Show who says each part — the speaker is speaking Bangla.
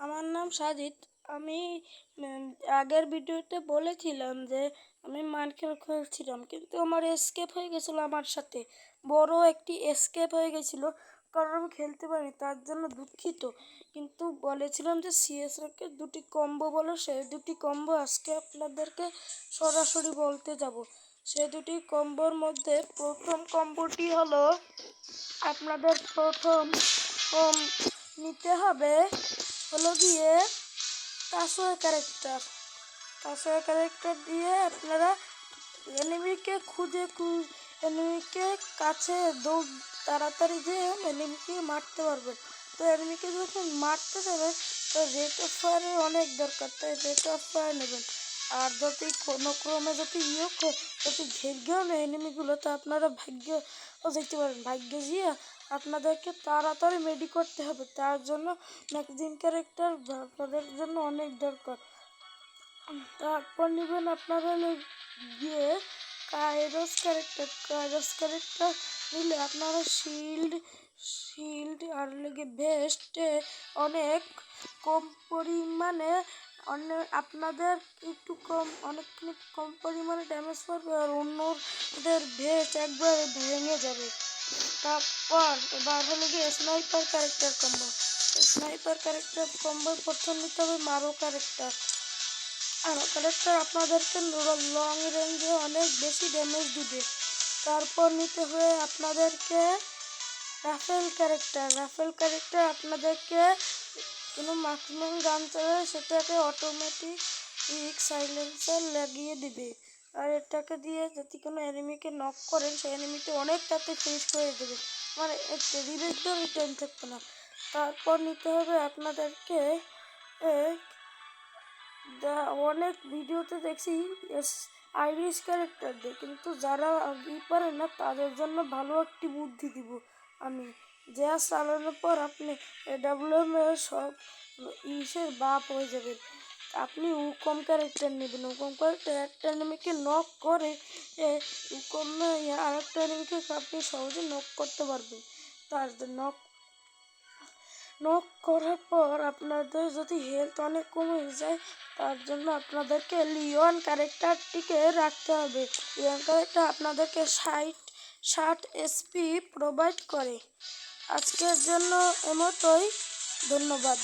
Speaker 1: আমার নাম সাজিদ। আমি আগের ভিডিওতে বলেছিলাম যে আমি মাইনক্রাফট খেলছিলাম, কিন্তু আমার এসকেপ হয়ে গেছিলো। আমার সাথে বড় একটি এসকেপ হয়ে গেছিলো, কারণ আমি খেলতে পারিনি, তার জন্য দুঃখিত। কিন্তু বলেছিলাম যে সিএসকে দুটি কম্বো বলো, সেই দুটি কম্বো আজকে আপনাদেরকে সরাসরি বলতে যাব। সেই দুটি কম্বোর মধ্যে প্রথম কম্বোটি হলো, আপনাদের প্রথম নিতে হবে হলো গিয়ে কাসোয়া ক্যারেক্টার দিয়ে আপনারা এনিমিকে এনিমিকে কাছে তাড়াতাড়ি যে এনিমিকে মারতে পারবেন। তো এনিমিকে যখন মারতে যাবেন, তো রেট অফ ফায়ারের অনেক দরকার, তাই রেট অফ ফায়ার নেবেন। আর যদি কোনো ক্রমে যদি যদি ঘেরেও না এনিমিগুলো, তো আপনারা ভাগ্যও যেতে পারেন। ভাগ্যে গিয়ে আপনাদেরকে তাড়াতাড়ি মেডি করতে হবে, তার জন্য ম্যাক্সিম ক্যারেক্টার আপনাদের জন্য অনেক দরকার। তারপর নেবেন আপনারা গিয়ে কাইরোস ক্যারেক্টার নিলে আপনারা শিল্ড আর লেগে ভেস্টে অনেক কম পরিমাণে আপনাদের অনেকখানি কম পরিমাণে ড্যামেজ পড়বে, আর অন্যদের ভেস্ট একবার ভেঙে যাবে। তারপর এবার হলো গিয়ে স্নাইপার ক্যারেক্টার কম্বো প্রথম নিতে হবে মারো ক্যারেক্টার আপনাদেরকে লং রেঞ্জে অনেক বেশি ড্যামেজ দিবে। তারপর নিতে হবে আপনাদেরকে রাফেল ক্যারেক্টার আপনাদেরকে কোনো মার্কসম্যান গান চালালে সেটাকে অটোমেটিক সাইলেন্সার লাগিয়ে দিবে, আর এটাকে দিয়ে যদি কোনো এনিমিকে নক করেন, সেই এনিমিকে অনেক তাড়াতাড়ি ফিনিশ করে দেবে, মানে রিভেঞ্জ দেওয়ার টাইম থাকবে না। তারপর নিতে হবে আপনাদেরকে অনেক ভিডিওতে দেখছি আইরিশ ক্যারেক্টার দিয়ে, কিন্তু যারা পারে না তাদের জন্য ভালো একটি বুদ্ধি দিব আমি। যা চালানোর পর আপনি AWM সব বাপ হয়ে যাবেন। আপনি উকম ক্যারেক্টার নেবেন। উকম ক্যারেক্টার একটা এনিমিকে নক করে আরেকটা এনিমিকে আপনি সহজে নক করতে পারবেন। তার নক করার পর আপনাদের যদি হেলথ অনেক কমে যায়, তার জন্য আপনাদেরকে লিওন ক্যারেক্টারটিকে রাখতে হবে। লিওন ক্যারেক্টার আপনাদেরকে 60 SP প্রোভাইড করে। আজকের জন্য এমতই, ধন্যবাদ।